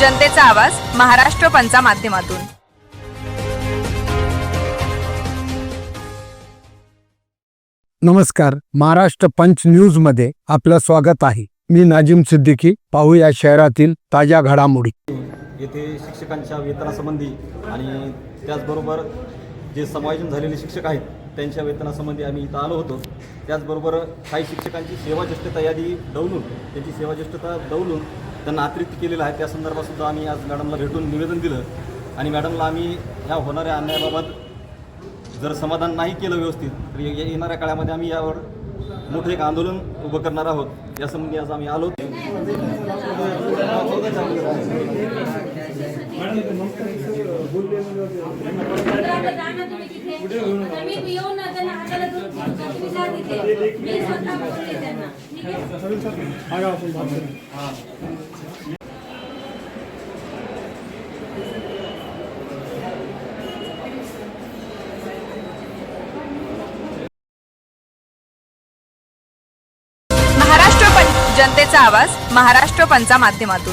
जनतेचा आवाज महाराष्ट्र पंचा माध्यमातून। नमस्कार, महाराष्ट्र पंच न्यूज मध्ये आपलं स्वागत आहे। मी नाजिम सिद्दीकी। पाहूया शहरातील ताज्या घडामोडी। येथे शिक्षकांच्या वेतनासंबंधी आणि त्याचबरोबर जे समायोजन झालेले शिक्षक आहेत त्यांच्या वेतनासंबंधी आम्ही इथं आलो होतो। त्याचबरोबर काही शिक्षकांची सेवाज्येष्ठता यादी दौलून त्यांची सेवाज्येष्ठता दौलून त्यांना अतिरिक्त केलेलं आहे। त्या संदर्भातसुद्धा आम्ही आज मॅडमला भेटून निवेदन दिलं आणि मॅडमला आम्ही ह्या होणाऱ्या अन्यायाबाबत जर समाधान नाही केलं व्यवस्थित तर येणाऱ्या काळामध्ये आम्ही यावर मोठं एक आंदोलन उभं करणार आहोत। यासंबंधी आज आम्ही आलो। महाराष्ट्र जनतेचा आवाज महाराष्ट्र पंचा माध्यमातून।